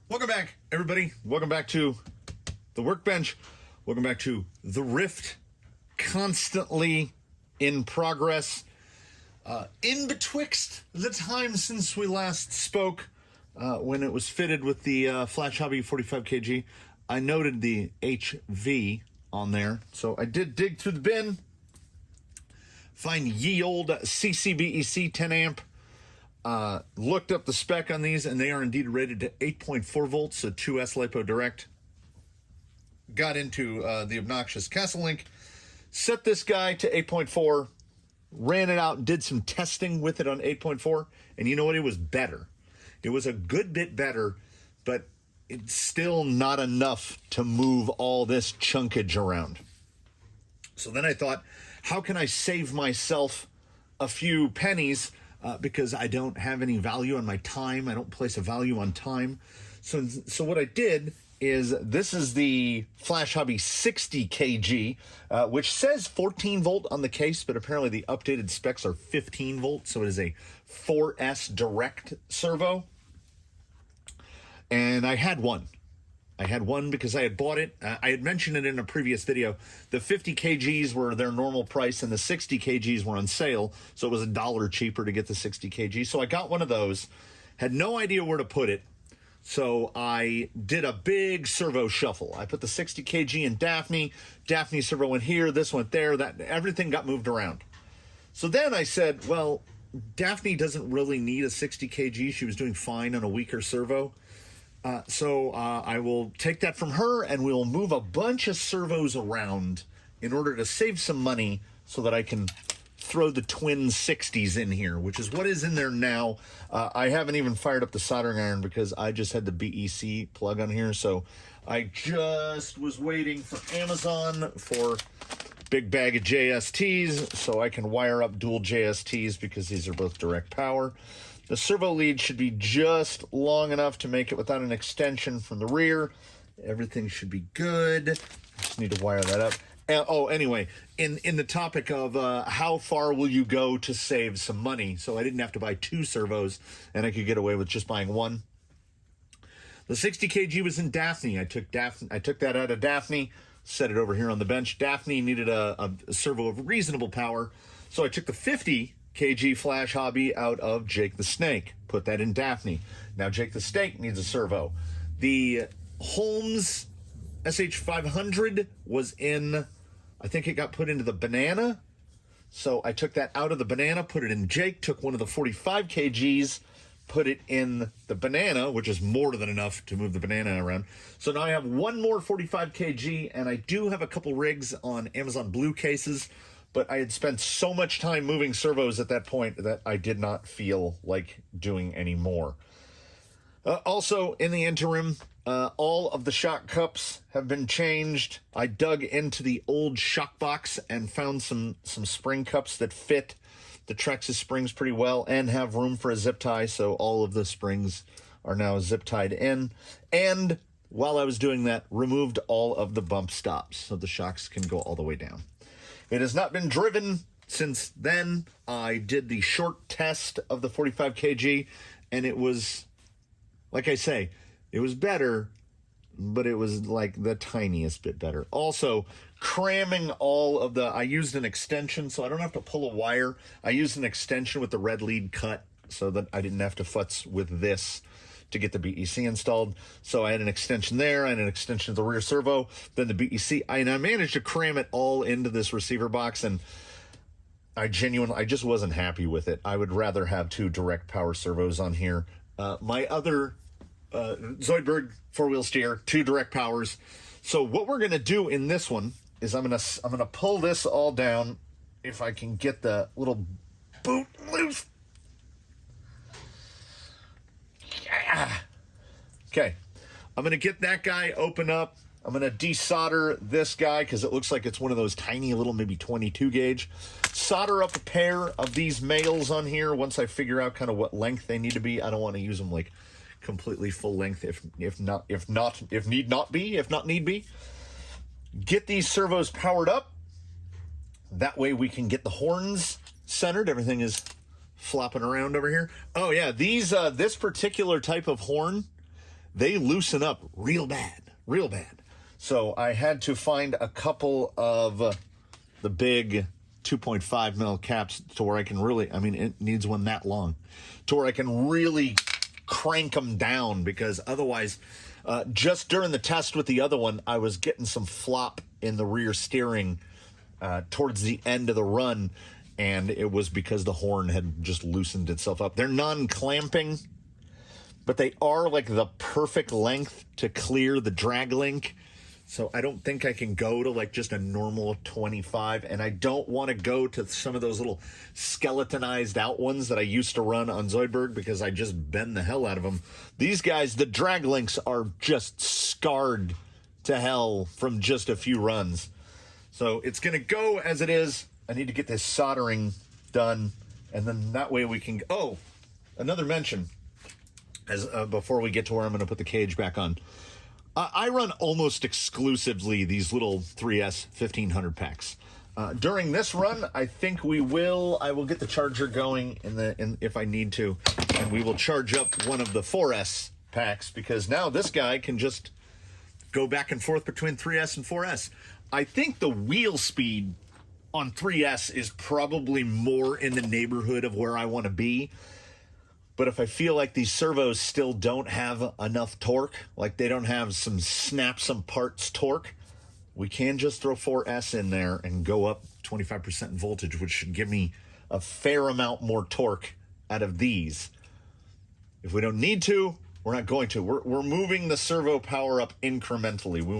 Welcome back, everybody. Welcome back to the workbench. Welcome back to the Ryft, constantly in progress. In betwixt the time since we last spoke, when it was fitted with the Flash Hobby 45 kg, I noted the HV on there. So I did dig through the bin, find ye old CCBEC 10 amp. Looked up the spec on these, and they are indeed rated to 8.4 volts, so 2S LiPo direct. Got into the obnoxious Castle Link, set this guy to 8.4, ran it out, did some testing with it on 8.4, and you know what? It was better. It was a good bit better, but it's still not enough to move all this chunkage around. So then I thought, how can I save myself a few pennies? Because I don't have any value on my time. I don't place a value on time. So what I did is, this is the Flash Hobby 60 kg, which says 14 volt on the case, but apparently the updated specs are 15 volts. So it is a 4S direct servo. And I had one. I had one because I had bought it. I had mentioned it in a previous video. The 50 kgs were their normal price and the 60 kgs were on sale. So it was $1 cheaper to get the 60 kg. So I got one of those, had no idea where to put it. So I did a big servo shuffle. I put the 60 kg in Daphne servo went here, this went there, that everything got moved around. So then I said, well, Daphne doesn't really need a 60 kg. She was doing fine on a weaker servo. So I will take that from her and we'll move a bunch of servos around in order to save some money so that I can throw the twin 60s in here, which is what is in there now. I haven't even fired up the soldering iron because I just had the BEC plug on here. So I just was waiting for Amazon for big bag of JSTs so I can wire up dual JSTs because these are both direct power. The servo lead should be just long enough to make it without an extension from the rear. Everything should be good. Just need to wire that up. Anyway, in the topic of how far will you go to save some money, so I didn't have to buy two servos and I could get away with just buying one. The 60 kg was in Daphne. I took that out of Daphne, set it over here on the bench. Daphne needed a servo of reasonable power, so I took the 50 kg Flash Hobby out of Jake the Snake, put that in Daphne. Now Jake the Snake needs a servo. The Holmes SH500 was in, I think it got put into the Banana, so I took that out of the Banana, put it in Jake, took one of the 45 kgs, put it in the Banana, which is more than enough to move the Banana around. So now I have one more 45 kg, and I do have a couple rigs on Amazon Blue cases, but I had spent so much time moving servos at that point that I did not feel like doing any more. Also, in the interim, all of the shock cups have been changed. I dug into the old shock box and found some spring cups that fit the Trex's springs pretty well and have room for a zip tie, so all of the springs are now zip tied in. And while I was doing that, removed all of the bump stops so the shocks can go all the way down. It has not been driven since then. I did the short test of the 45 kg, and it was, like I say, it was better, but it was like the tiniest bit better. Also, cramming all of the, I used an extension, so I don't have to pull a wire. I used an extension with the red lead cut so that I didn't have to futz with this to get the BEC installed. So I had an extension there, I had an extension of the rear servo, then the BEC, and I managed to cram it all into this receiver box, and I just wasn't happy with it. I would rather have two direct power servos on here. My other Zoidberg four-wheel steer, two direct powers. So what we're gonna do in this one is I'm gonna pull this all down if I can get the little boot loose. Okay, I'm going to get that guy open up. I'm going to desolder this guy because it looks like it's one of those tiny little maybe 22 gauge. Solder up a pair of these males on here once I figure out kind of what length they need to be. I don't want to use them like completely full length if need be. Get these servos powered up. That way we can get the horns centered. Everything is flopping around over here. Oh yeah, these this particular type of horn they loosen up real bad, real bad. So I had to find a couple of the big 2.5 mil caps to where I can really, I mean, it needs one that long, to where I can really crank them down, because otherwise, just during the test with the other one, I was getting some flop in the rear steering towards the end of the run, and it was because the horn had just loosened itself up. They're non-clamping, but they are like the perfect length to clear the drag link. So I don't think I can go to like just a normal 25, and I don't want to go to some of those little skeletonized out ones that I used to run on Zoidberg, because I just bend the hell out of them. These guys, the drag links are just scarred to hell from just a few runs. So it's going to go as it is. I need to get this soldering done, and then that way we can... Oh, another mention as before we get to where I'm going to put the cage back on. I run almost exclusively these little 3S 1500 packs. During this run, I think I will get the charger going if I need to, and we will charge up one of the 4S packs, because now this guy can just go back and forth between 3S and 4S. I think the wheel speed on 3S is probably more in the neighborhood of where I want to be. But if I feel like these servos still don't have enough torque, like they don't have some snap some parts torque, we can just throw 4S in there and go up 25% in voltage, which should give me a fair amount more torque out of these. If we don't need to, we're not going to. We're moving the servo power up incrementally. We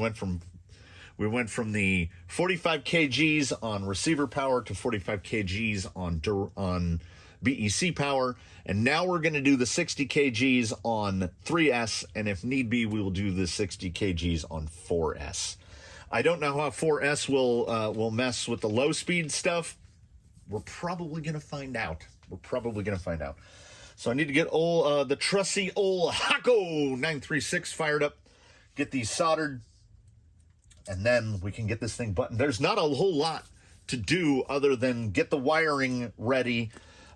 went from the 45 kgs on receiver power to 45 kgs on BEC power, and now we're going to do the 60 kgs on 3S, and if need be, we will do the 60 kgs on 4S. I don't know how 4S will mess with the low speed stuff. We're probably going to find out. So I need to get the trusty old Hako 936 fired up, get these soldered, and then we can get this thing buttoned. There's not a whole lot to do other than get the wiring ready,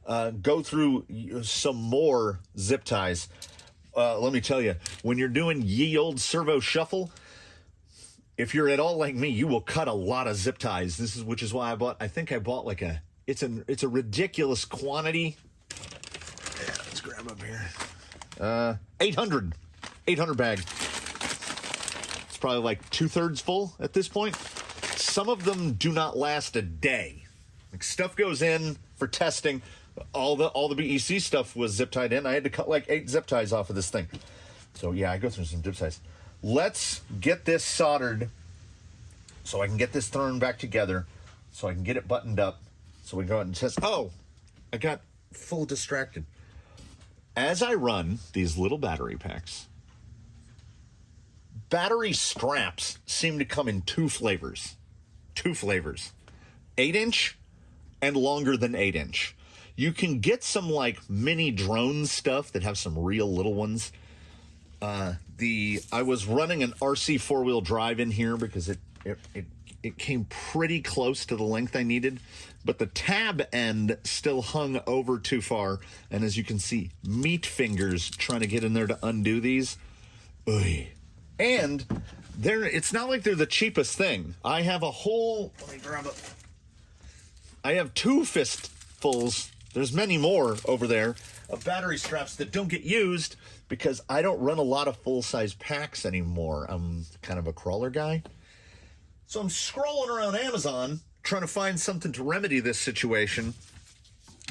go through some more zip ties. Let me tell you, when you're doing ye old servo shuffle, if you're at all like me, you will cut a lot of zip ties. Which is why I think I bought like it's a ridiculous quantity. Yeah, let's grab up here. 800 bag. It's probably like 2/3 full at this point. Some of them do not last a day. Like, stuff goes in for testing. All the BEC stuff was zip tied in. I had to cut like 8 zip ties off of this thing. So yeah, I go through some zip ties. Let's get this soldered so I can get this thrown back together, so I can get it buttoned up, so we go out and test. Oh, I got full distracted. As I run these little battery packs, battery straps seem to come in two flavors. 8-inch and longer than 8-inch. You can get some like mini drone stuff that have some real little ones. I was running an RC 4-wheel drive in here because it came pretty close to the length I needed, but the tab end still hung over too far, and as you can see, meat fingers trying to get in there to undo these. Oy. And it's not like they're the cheapest thing. I have let me grab it. I have 2 fistfuls. There's many more over there of battery straps that don't get used because I don't run a lot of full-size packs anymore. I'm kind of a crawler guy. So I'm scrolling around Amazon trying to find something to remedy this situation.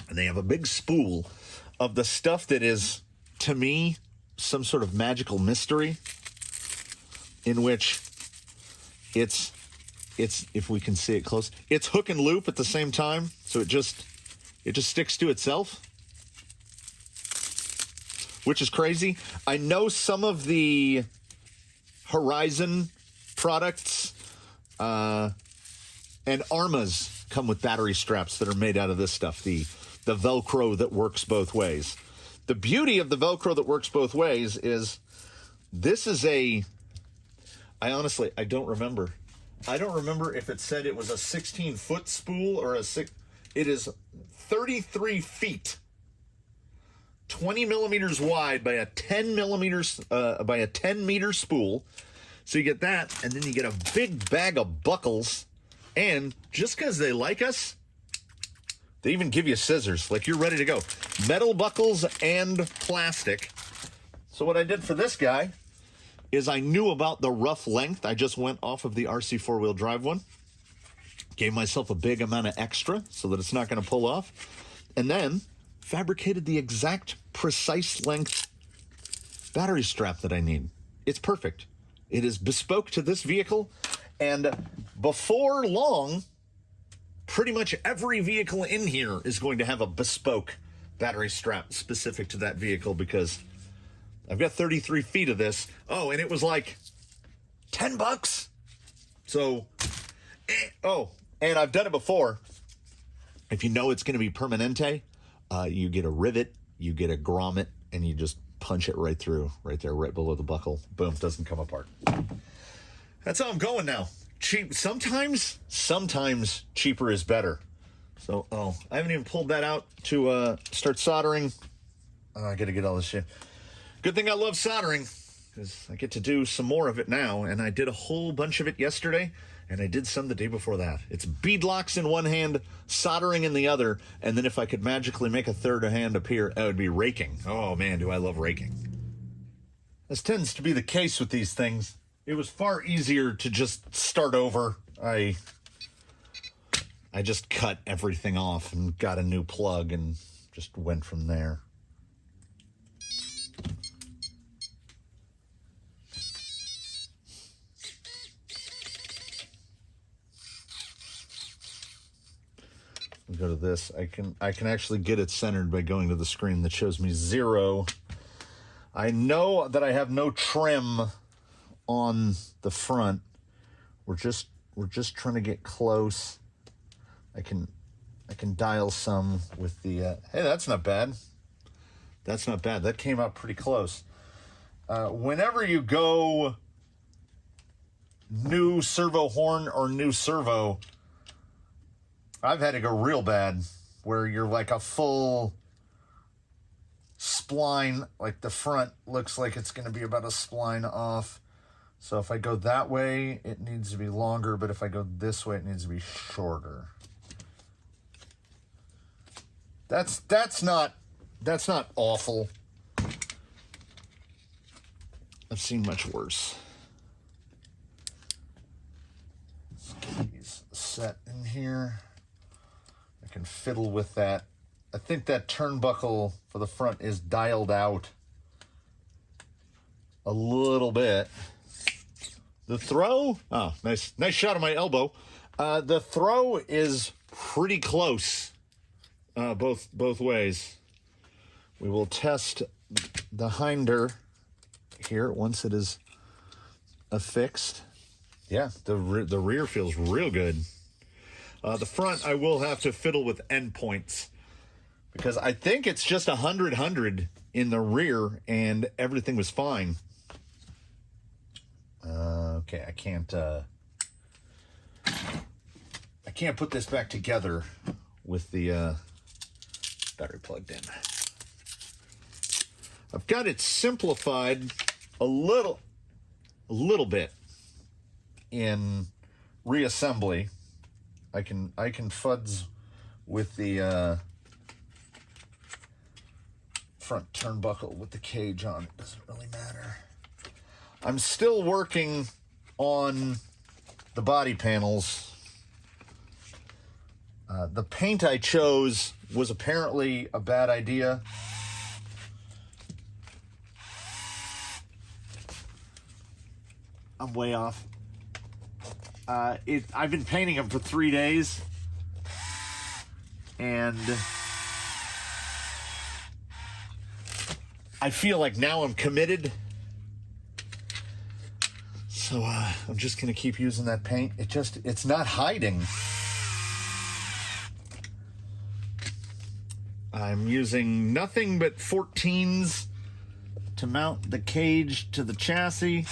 And they have a big spool of the stuff that is, to me, some sort of magical mystery, in which it's if we can see it close, it's hook and loop at the same time. So it just sticks to itself, which is crazy. I know some of the Horizon products and Armas come with battery straps that are made out of this stuff, the Velcro that works both ways. The beauty of the Velcro that works both ways is this is I don't remember. I don't remember if it said it was a 16-foot spool or it is 33 feet, 20 millimeters wide by a 10 millimeters by a 10 meter spool. So you get that, and then you get a big bag of buckles. And just because they like us, they even give you scissors. Like, you're ready to go. Metal buckles and plastic. So what I did for this guy is I knew about the rough length. I just went off of the RC four-wheel drive one. Gave myself a big amount of extra so that it's not going to pull off. And then fabricated the exact precise length battery strap that I need. It's perfect. It is bespoke to this vehicle. And before long, pretty much every vehicle in here is going to have a bespoke battery strap specific to that vehicle, because I've got 33 feet of this. Oh, and it was like $10. So, and I've done it before. If you know it's going to be Permanente, you get a rivet, you get a grommet, and you just punch it right through, right there, right below the buckle. Boom, doesn't come apart. That's how I'm going now. Cheap. Sometimes cheaper is better. So, I haven't even pulled that out to start soldering. I got to get all this shit. Good thing I love soldering, because I get to do some more of it now, and I did a whole bunch of it yesterday, and I did some the day before that. It's beadlocks in one hand, soldering in the other, and then if I could magically make a third hand appear, I would be raking. Oh man, do I love raking. This tends to be the case with these things. It was far easier to just start over. I just cut everything off and got a new plug and just went from there. We'll go to this. I can actually get it centered by going to the screen that shows me 0. I know that I have no trim on the front. We're just trying to get close. I can dial some with the hey, that's not bad. That's not bad. That came out pretty close. Whenever you go new servo horn or new servo, I've had to go real bad where you're like a full spline, like the front looks like it's going to be about a spline off. So if I go that way, it needs to be longer, but if I go this way, it needs to be shorter. That's not awful. I've seen much worse. Let's get these set in here. I can fiddle with that. I think that turnbuckle for the front is dialed out a little bit. The throw, nice shot of my elbow. The throw is pretty close, both ways. We will test the hinder here once it is affixed. Yeah, the rear feels real good. The front, I will have to fiddle with endpoints because I think it's just 100 in the rear and everything was fine. Okay, I can't put this back together with the battery plugged in. I've got it simplified a little bit in reassembly. I can fudge with the front turnbuckle with the cage on. It doesn't really matter. I'm still working on the body panels. The paint I chose was apparently a bad idea. I'm way off. I've been painting them for 3 days, and I feel like now I'm committed. So I'm just gonna keep using that paint. It's not hiding. I'm using nothing but 14s to mount the cage to the chassis.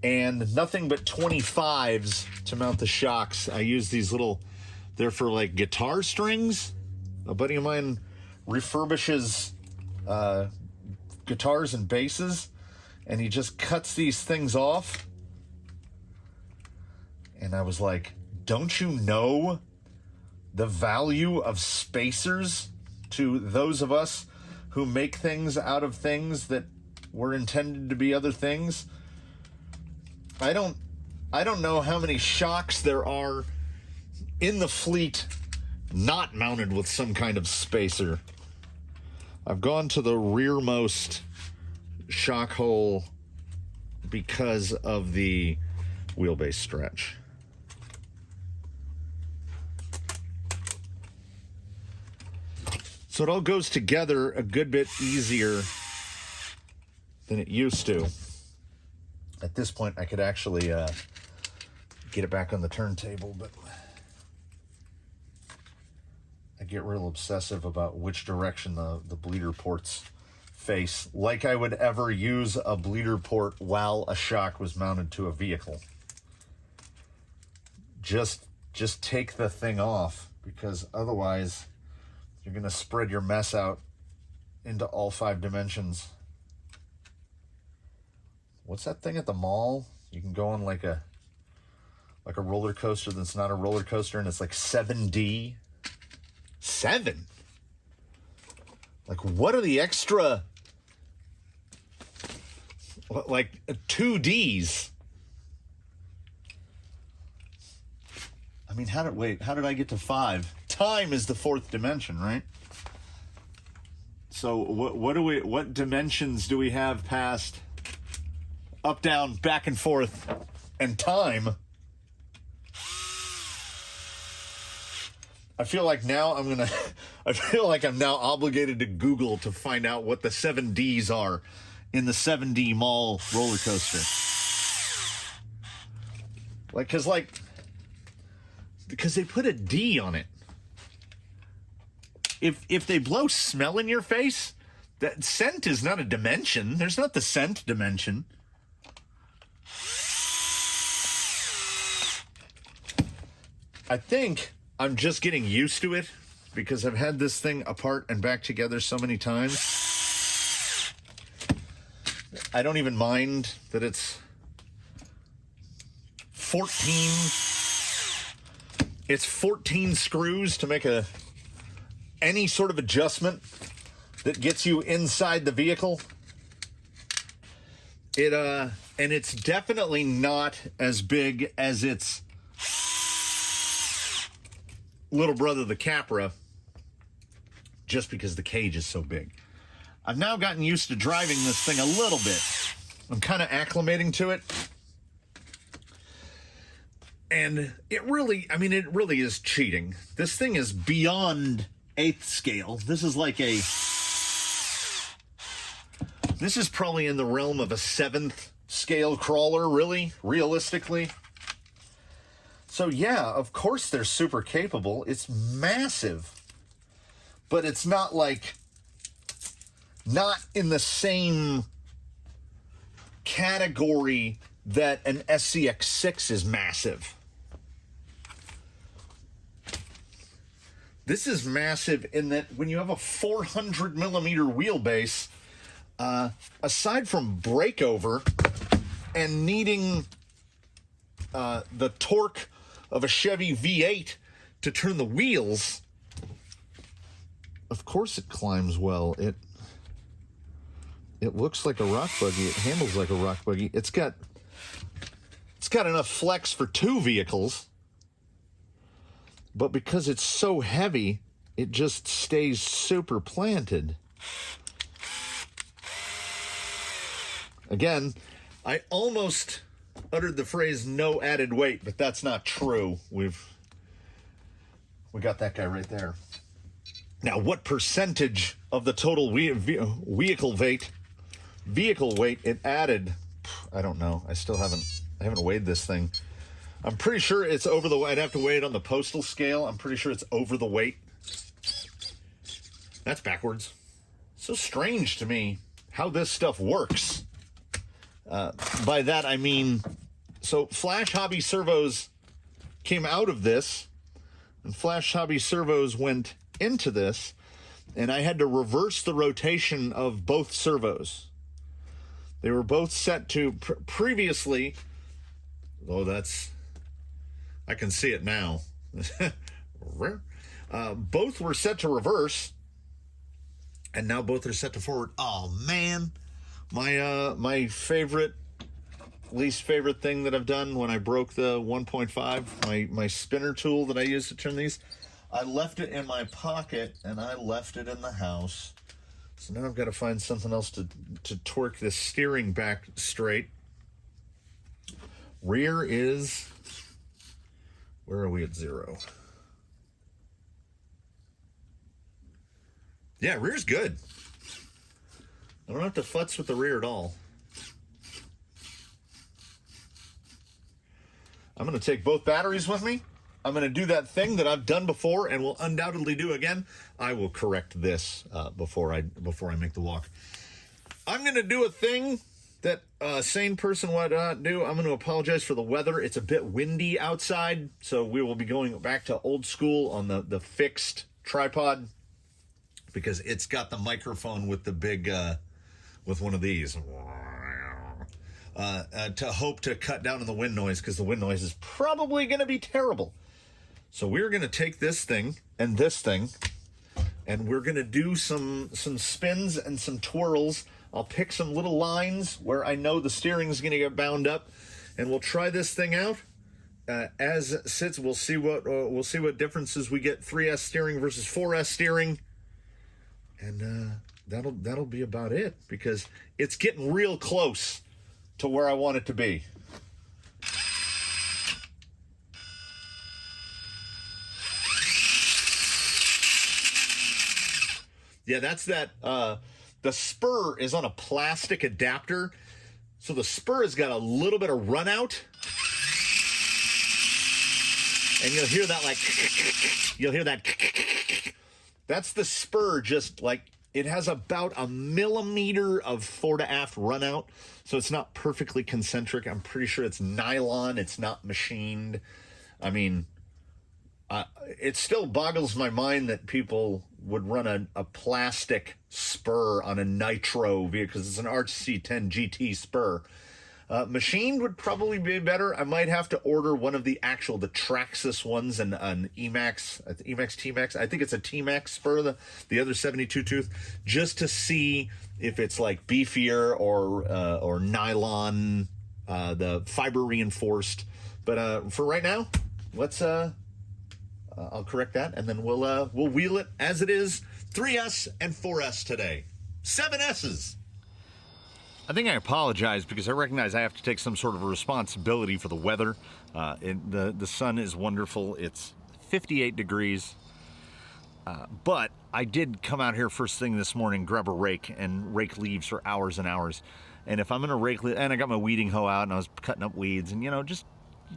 And nothing but 25s to mount the shocks. I use these little, they're for like guitar strings. A buddy of mine refurbishes guitars and basses, and he just cuts these things off. And I was like, don't you know the value of spacers to those of us who make things out of things that were intended to be other things? I don't know how many shocks there are in the fleet not mounted with some kind of spacer. I've gone to the rearmost shock hole because of the wheelbase stretch. So it all goes together a good bit easier than it used to. At this point, I could actually get it back on the turntable, but I get real obsessive about which direction the bleeder ports face, like I would ever use a bleeder port while a shock was mounted to a vehicle. Just take the thing off, because otherwise you're going to spread your mess out into all 5 dimensions. What's that thing at the mall? You can go on like a roller coaster that's not a roller coaster, and it's like 7D. 7? Like, what are the extra, like, 2Ds? I mean, how did I get to 5? Time is the 4th dimension, right? So what dimensions do we have past up, down, back and forth, and time? I feel like I'm now obligated to Google to find out what the 7Ds are in the 7D mall roller coaster. Because they put a D on it. If they blow smell in your face, that scent is not a dimension. There's not the scent dimension. I think I'm just getting used to it because I've had this thing apart and back together so many times. I don't even mind that it's 14. It's 14 screws to make any sort of adjustment that gets you inside the vehicle. And it's definitely not as big as its little brother, the Capra, just because the cage is so big. I've now gotten used to driving this thing a little bit. I'm kind of acclimating to it. And it really is cheating. This thing is beyond 8th scale. This is probably in the realm of a 7th scale crawler, really, realistically. So yeah, of course they're super capable. It's massive. But it's not in the same category that an SCX6 is massive. This is massive in that when you have a 400 millimeter wheelbase, aside from breakover and needing the torque of a Chevy V8 to turn the wheels, of course it climbs well. It looks like a rock buggy. It handles like a rock buggy. It's got enough flex for 2 vehicles, but because it's so heavy, it just stays super planted. Again, I almost uttered the phrase "no added weight," but that's not true. We got that guy right there. Now, what percentage of the total vehicle weight it added? I don't know. I haven't weighed this thing. I'm pretty sure it's over the. I'd have to weigh it on the postal scale. I'm pretty sure it's over the weight. That's backwards. So strange to me how this stuff works. By that I mean, so Flash Hobby servos came out of this. And Flash Hobby servos went into this, and I had to reverse the rotation of both servos. They were both set to previously. Oh, I can see it now. Both were set to reverse, and now both are set to forward. Oh man, my least favorite thing that I've done when I broke the 1.5, my spinner tool that I use to turn these, I left it in my pocket and I left it in the house. So now I've got to find something else to torque this steering back straight. Rear is, where are we at 0? Yeah, rear's good. I don't have to futz with the rear at all. I'm going to take both batteries with me. I'm going to do that thing that I've done before and will undoubtedly do again. I will correct this before I make the walk. I'm going to do a thing that a sane person would do. I'm going to apologize for the weather. It's a bit windy outside, so we will be going back to old school on the fixed tripod because it's got the microphone with the big, with one of these. To hope to cut down on the wind noise, because the wind noise is probably going to be terrible. So we're going to take this thing, and we're going to do some spins and some twirls. I'll pick some little lines where I know the steering is going to get bound up, and we'll try this thing out as it sits. We'll see what differences we get: 3S steering versus 4S steering, and that'll be about it, because it's getting real close to where I want it to be. Yeah, that's that. The spur is on a plastic adapter, so the spur has got a little bit of run out, and you'll hear that. That's the spur, just like. It has about a millimeter of fore to aft run out, so it's not perfectly concentric. I'm pretty sure it's nylon. It's not machined. I mean, it still boggles my mind that people would run a plastic spur on a nitro vehicle, because it's an RC10 GT spur. Machined would probably be better. I might have to order one of the Traxxas ones and an Emax T-Max. I think it's a T-Max spur, the other 72 tooth, just to see if it's like beefier or nylon, the fiber reinforced. But for right now, let's I'll correct that, and then we'll wheel it as it is. 3S and 4S today. 7 S's. I think I apologize because I recognize I have to take some sort of a responsibility for the weather. The sun is wonderful. It's 58 degrees. But I did come out here first thing this morning, grab a rake, and rake leaves for hours and hours. And if I'm going to rake, and I got my weeding hoe out, and I was cutting up weeds, and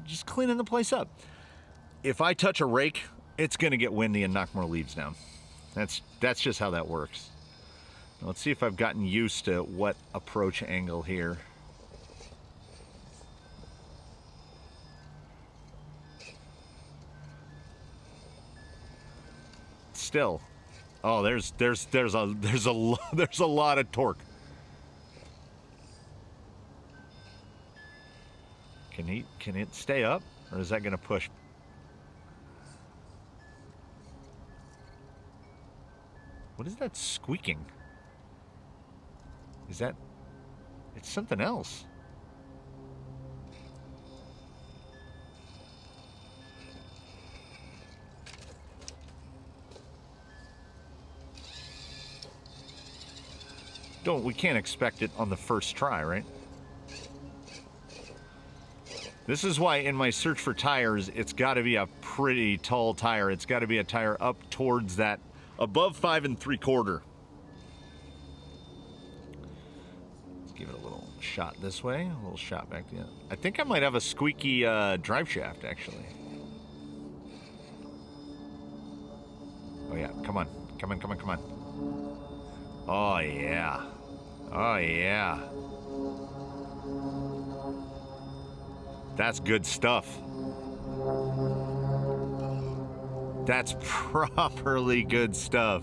just cleaning the place up. If I touch a rake, it's going to get windy and knock more leaves down. That's just how that works. Let's see if I've gotten used to what approach angle here. Still, oh, there's a lot of torque. Can it stay up, or is that going to push? What is that squeaking? It's something else. We can't expect it on the first try, right? This is why in my search for tires, it's got to be a pretty tall tire. It's got to be a tire up towards that, above 5 3/4. Give it a little shot this way, a little shot back the other. I think I might have a squeaky drive shaft, actually. Oh yeah, come on. Oh yeah. Oh yeah. That's good stuff. That's properly good stuff.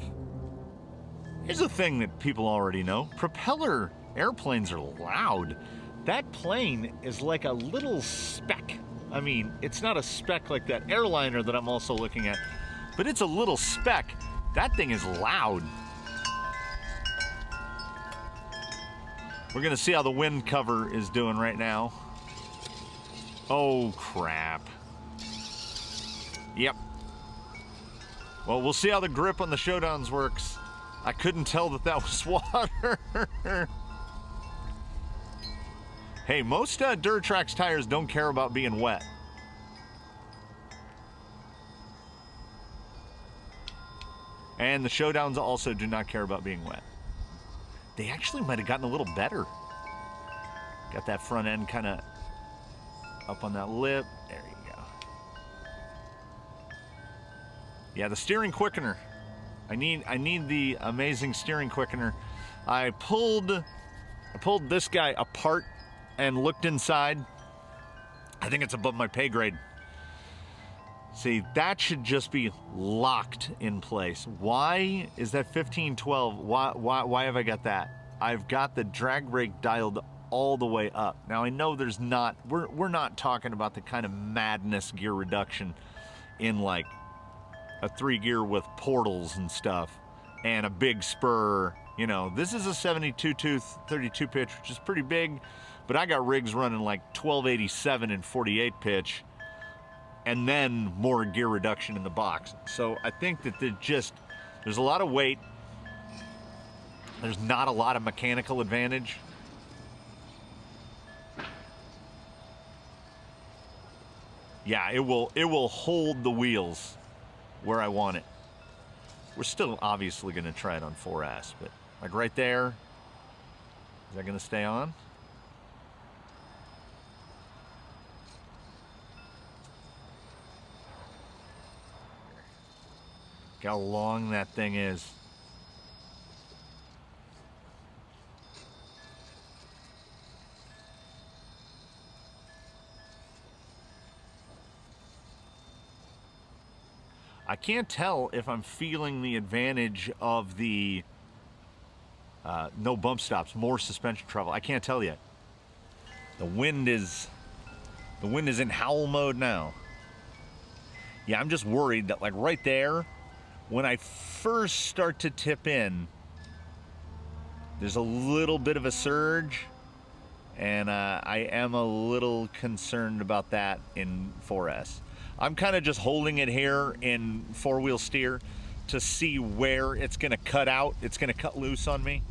Here's a thing that people already know. Propeller airplanes are loud. That plane is like a little speck. I mean, it's not a speck like that airliner that I'm also looking at, but it's a little speck. That thing is loud. We're gonna see how the wind cover is doing right now. Oh, crap. Yep. Well, we'll see how the grip on the Showdowns works. I couldn't tell that that was water. Hey, most Duratrax tires don't care about being wet. And the Showdowns also do not care about being wet. They actually might have gotten a little better. Got that front end kind of up on that lip. There you go. Yeah, the steering quickener. I need the amazing steering quickener. I pulled this guy apart and looked inside. I think it's above my pay grade. See, that should just be locked in place. Why is that 1512? Why have I got that? I've got the drag brake dialed all the way up. Now I know there's not, we're not talking about the kind of madness gear reduction in like a 3-gear with portals and stuff and a big spur. You know, this is a 72 tooth 32 pitch, which is pretty big, but I got rigs running like 1287 and 48 pitch, and then more gear reduction in the box. So I think that there's a lot of weight. There's not a lot of mechanical advantage. Yeah, it will hold the wheels where I want it. We're still obviously gonna try it on 4S, but like right there, is that gonna stay on? Look how long that thing is. I can't tell if I'm feeling the advantage of the no bump stops, more suspension travel. I can't tell yet. The wind is in howl mode now. Yeah, I'm just worried that like right there, when I first start to tip in, there's a little bit of a surge, and I am a little concerned about that in 4S. I'm kind of just holding it here in 4-wheel steer to see where it's gonna cut out. It's gonna cut loose on me.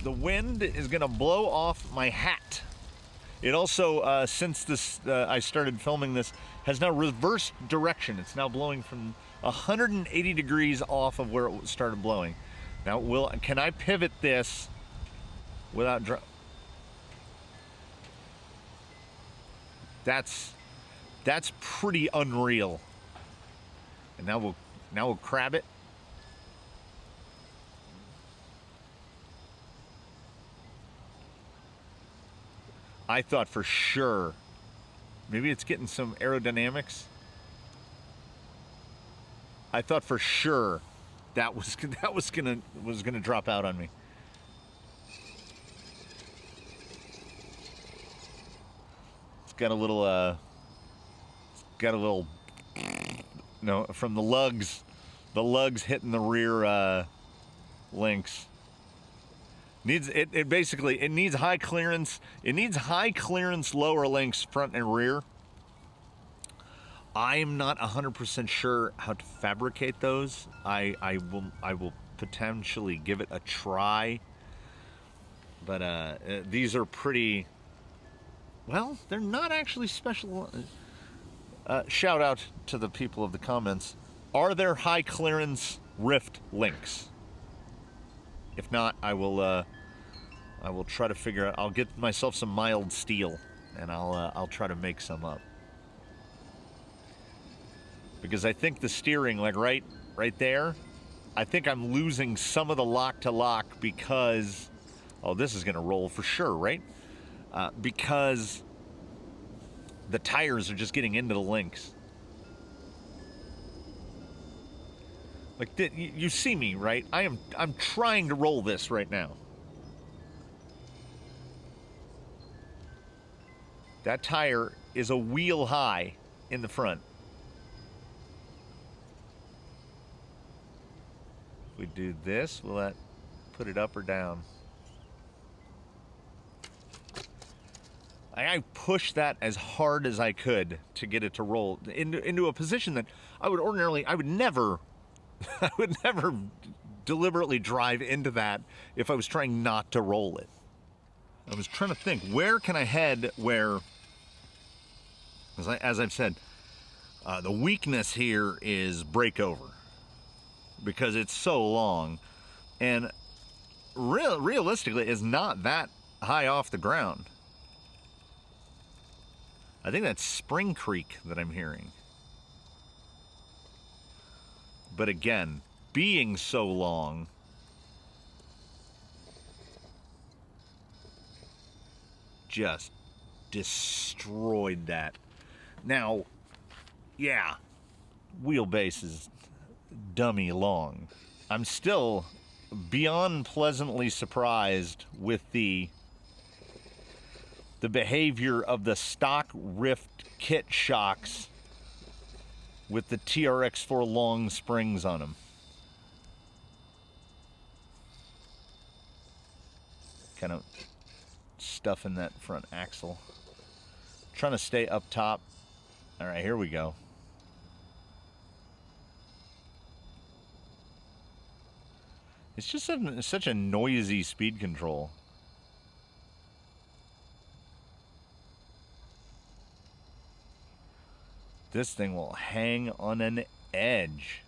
The wind is gonna blow off my hat. It also, since this I started filming this, has now reversed direction. It's now blowing from 180 degrees off of where it started blowing. Now, can I pivot this without That's pretty unreal. And now we'll crab it. I thought for sure, maybe it's getting some aerodynamics. I thought for sure that was gonna drop out on me. It's got a little no, from the lugs hitting the rear links. It basically needs high clearance. It needs high clearance lower links front and rear. I'm not 100% sure how to fabricate those. I will potentially give it a try. But these are pretty, well, they're not actually special. Shout out to the people of the comments. Are there high clearance Ryft links? If not, I will try to figure out. I'll get myself some mild steel, and I'll try to make some up. Because I think the steering, like right there, I think I'm losing some of the lock to lock because, oh, this is gonna roll for sure, right? Because the tires are just getting into the links. Like, you see me, right? I'm trying to roll this right now. That tire is a wheel high in the front. If we do this, will that put it up or down? I pushed that as hard as I could to get it to roll into a position that I would never I would never deliberately drive into that if I was trying not to roll it. I was trying to think, where can I head where, as I've said, the weakness here is breakover, because it's so long, and realistically it's not that high off the ground. I think that's Spring Creek that I'm hearing. But again, being so long, just destroyed that. Now, yeah, wheelbase is dummy long. I'm still beyond pleasantly surprised with the behavior of the stock Ryft kit shocks with the TRX4 long springs on them. Kind of stuff in that front axle. Trying to stay up top. All right, here we go. It's just such a noisy speed control. This thing will hang on an edge.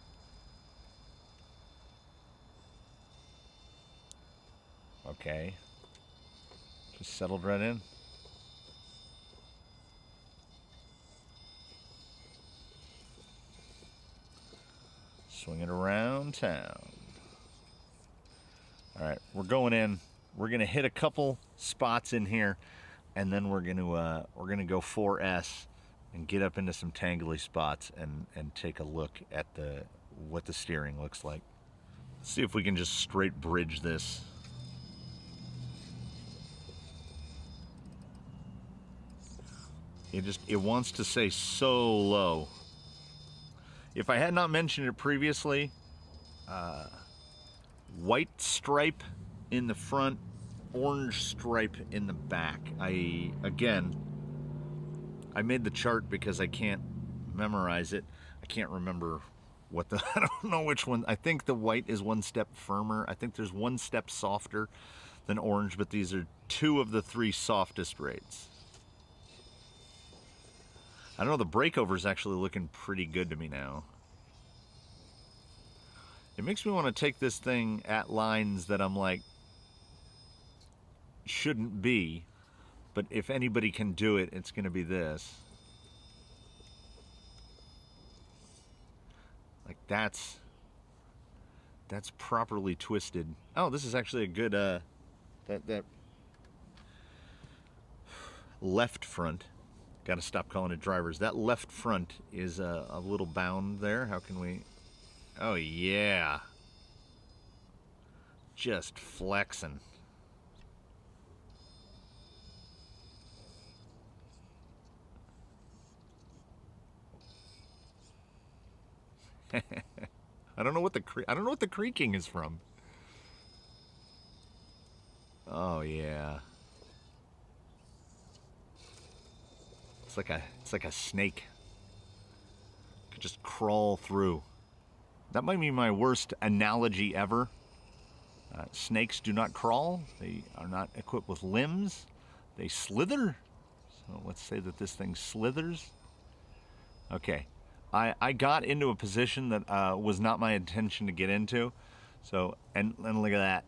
Okay. Just settled right in. Swing it around town. All right, we're going in. We're gonna hit a couple spots in here, and then we're gonna go 4S and get up into some tangly spots and take a look at what the steering looks like. Let's see if we can just straight bridge this. It wants to say so low. If I had not mentioned it previously, white stripe in the front, orange stripe in the back. I made the chart because I can't memorize it. I can't remember I don't know which one. I think the white is one step firmer. I think there's one step softer than orange, but these are two of the three softest rates. I don't know, the breakover is actually looking pretty good to me now. It makes me want to take this thing at lines that I'm like, shouldn't be, but if anybody can do it, it's going to be this. Like that's properly twisted. Oh, this is actually a good that left front. Got to stop calling it drivers. That left front is a little bound there. How can we? Oh yeah, just flexing. I don't know what the creaking is from. Oh yeah. It's like a snake. Could just crawl through. That might be my worst analogy ever. Snakes do not crawl. They are not equipped with limbs. They slither. So let's say that this thing slithers. Okay. I got into a position that was not my intention to get into. So, and look at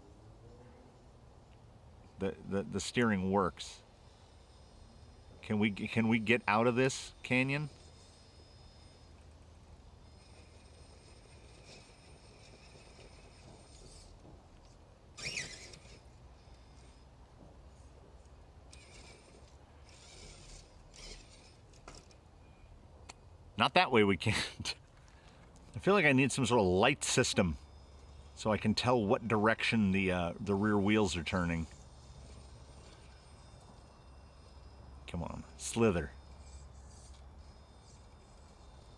that. The steering works. Can we get out of this canyon? Not that way we can't. I feel like I need some sort of light system so I can tell what direction the rear wheels are turning. Come on, slither.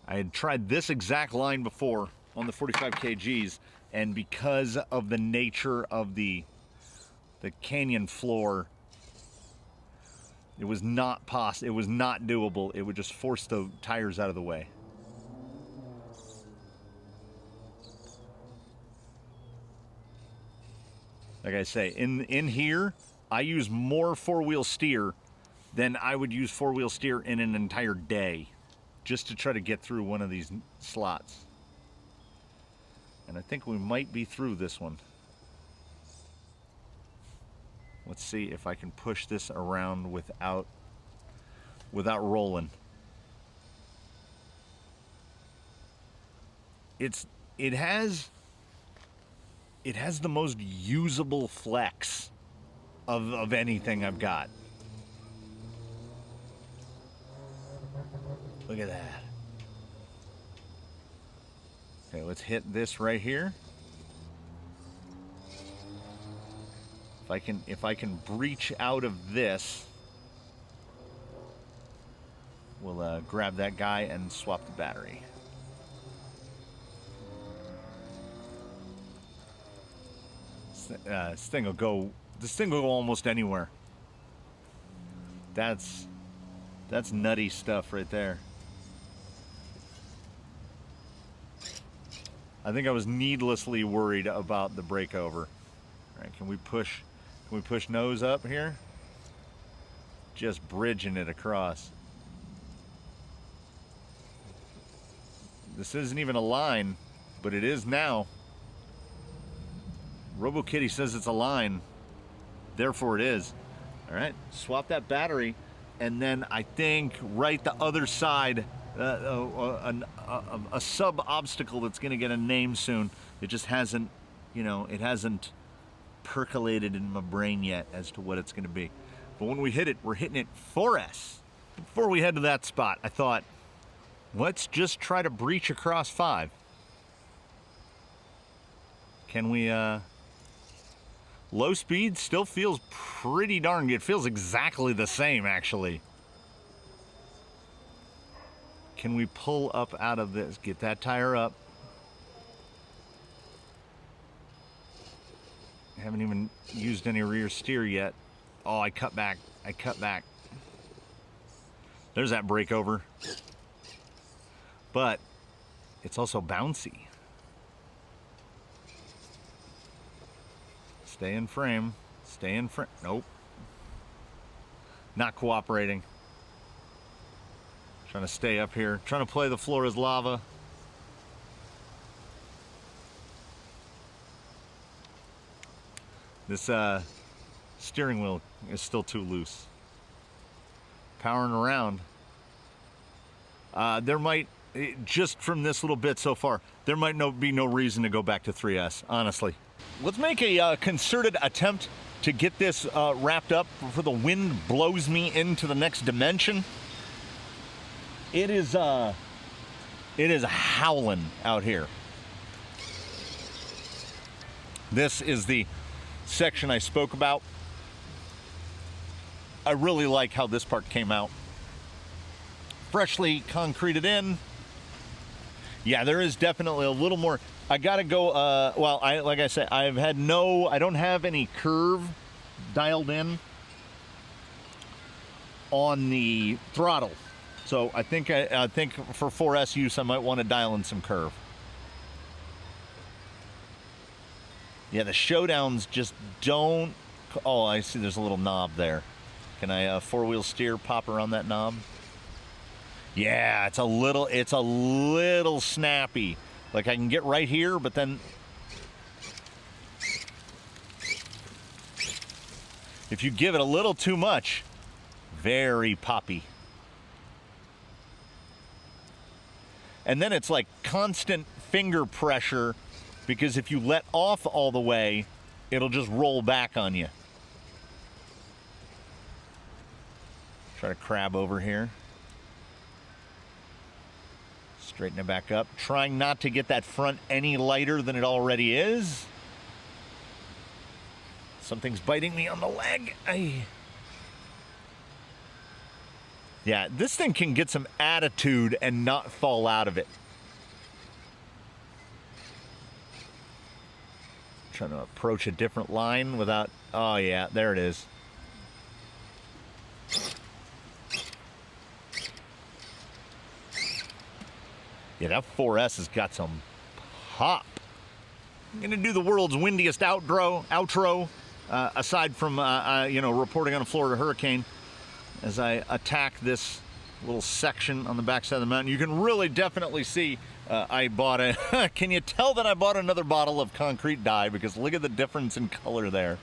I had tried this exact line before on the 45 kgs, and because of the nature of the canyon floor, it was not possible. It was not doable. It would just force the tires out of the way. Like I say, in here, I use more four-wheel steer than I would use four-wheel steer in an entire day, just to try to get through one of these slots. And I think we might be through this one. Let's see if I can push this around without rolling. It has the most usable flex of anything I've got. Look at that. Okay, let's hit this right here. If I can breach out of this, we'll grab that guy and swap the battery. This thing will go almost anywhere. That's nutty stuff right there. I think I was needlessly worried about the breakover. All right, can we push nose up here? Just bridging it across. This isn't even a line, but it is now. RoboKitty says it's a line, therefore it is. All right, swap that battery, and then I think right the other side, a sub-obstacle that's going to get a name soon. It just hasn't, it hasn't percolated in my brain yet as to what it's going to be. But when we hit it, we're hitting it 4S. Before we head to that spot, I thought, let's just try to breach across 5. Can we, low speed still feels pretty darn good. It feels exactly the same, actually. Can we pull up out of this? Get that tire up. Haven't even used any rear steer yet. Oh, I cut back. There's that breakover. But it's also bouncy. Stay in frame. Nope. Not cooperating. Trying to stay up here. Trying to play the floor as lava. This steering wheel is still too loose. Powering around. There might, just from this little bit so far, there might be no reason to go back to 3S, honestly. Let's make a concerted attempt to get this wrapped up before the wind blows me into the next dimension. It is howling out here. This is the section I spoke about. I really like how this part came out. Freshly concreted in. Yeah, there is definitely a little more. I gotta go, like I said, I don't have any curve dialed in on the throttle. So I think for 4S use, I might want to dial in some curve. Yeah, the showdowns just don't. Oh, I see. There's a little knob there. Can I four-wheel steer, pop around that knob? Yeah, it's a little snappy. Like I can get right here, but then if you give it a little too much, very poppy. And then it's like constant finger pressure, because if you let off all the way, it'll just roll back on you. Try to crab over here. Straighten it back up. Trying not to get that front any lighter than it already is. Something's biting me on the leg. Yeah, this thing can get some attitude and not fall out of it. Trying to approach a different line without... Oh, yeah, there it is. Yeah, that 4S has got some pop. I'm going to do the world's windiest outro aside from, reporting on a Florida hurricane. As I attack this little section on the backside of the mountain, you can really definitely see I bought a... Can you tell that I bought another bottle of concrete dye? Because look at the difference in color there.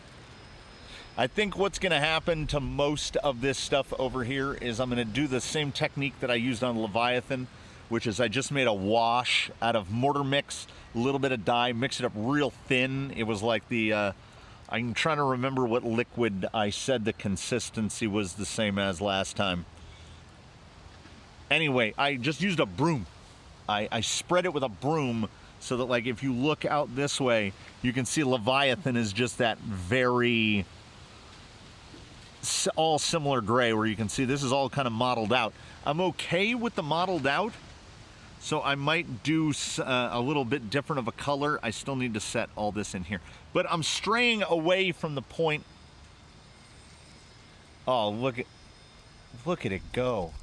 I think what's going to happen to most of this stuff over here is I'm going to do the same technique that I used on Leviathan, which is I just made a wash out of mortar mix, a little bit of dye, mix it up real thin. It was like the... I'm trying to remember what liquid I said the consistency was the same as last time. Anyway, I just used a broom. I spread it with a broom so that, like, if you look out this way, you can see Leviathan is just that very all similar gray where you can see this is all kind of mottled out. I'm okay with the mottled out, so I might do a little bit different of a color. I still need to set all this in here. But I'm straying away from the point. Oh, look at it go.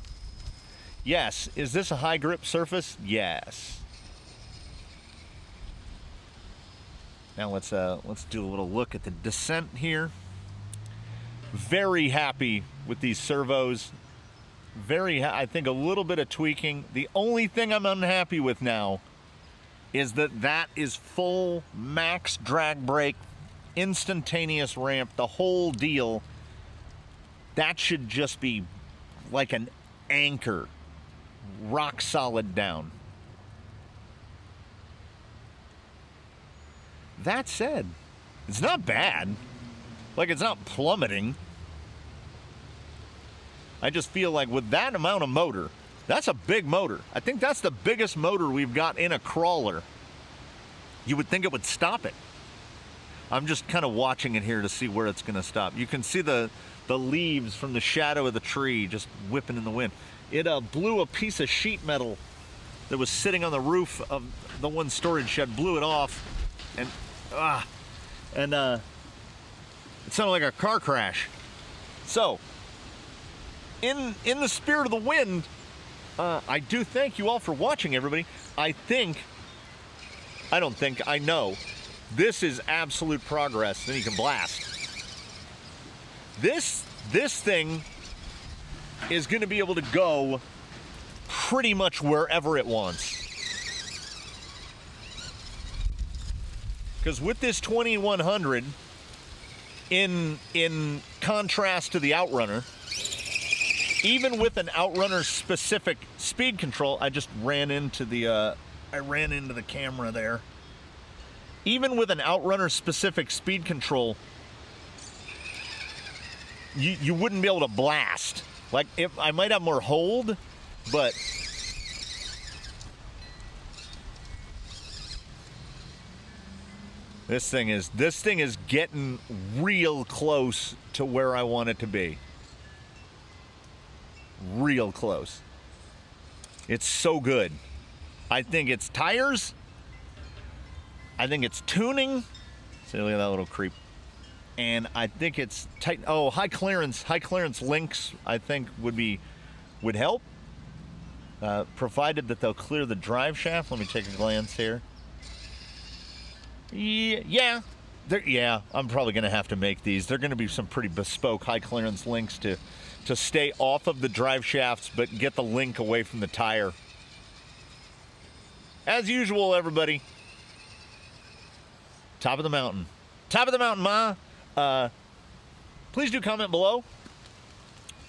Yes, is this a high grip surface? Yes. Now let's do a little look at the descent here. Very happy with these servos. I think a little bit of tweaking. The only thing I'm unhappy with now is that is full max drag brake, instantaneous ramp, the whole deal. That should just be like an anchor, rock solid down. That said, it's not bad. Like, it's not plummeting. I just feel like with that amount of motor, that's a big motor. I think that's the biggest motor we've got in a crawler. You would think it would stop it. I'm just kind of watching it here to see where it's going to stop. You can see the leaves from the shadow of the tree just whipping in the wind. It blew a piece of sheet metal that was sitting on the roof of the one storage shed, blew it off, and it sounded like a car crash. So, in the spirit of the wind, I do thank you all for watching, everybody. I know this is absolute progress. Then you can blast. This thing is going to be able to go pretty much wherever it wants. Because with this 2100, in contrast to the Outrunner, even with an Outrunner specific speed control, I just ran into the camera there. Even with an Outrunner specific speed control, you wouldn't be able to blast. Like, I might have more hold, but this thing is getting real close to where I want it to be. Real close. It's so good. I think it's tires. I think it's tuning. See, look at that little creep. And I think it's tight. Oh, high clearance links, I think would help. Provided that they'll clear the drive shaft. Let me take a glance here. Yeah, I'm probably going to have to make these. They're going to be some pretty bespoke high clearance links to stay off of the drive shafts, but get the link away from the tire. As usual, everybody. Top of the mountain. Top of the mountain, Ma. Please do comment below.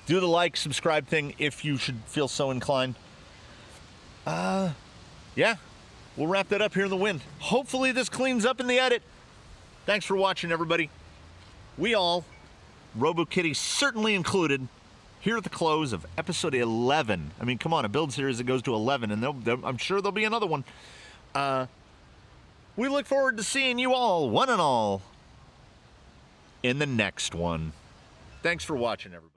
Do the like, subscribe thing if you should feel so inclined. Yeah. We'll wrap that up here in the wind. Hopefully this cleans up in the edit. Thanks for watching, everybody. We all, RoboKitty certainly included, here at the close of episode 11. I mean, come on, a build series that goes to 11, and I'm sure there'll be another one. We look forward to seeing you all, one and all, in the next one. Thanks for watching, everybody.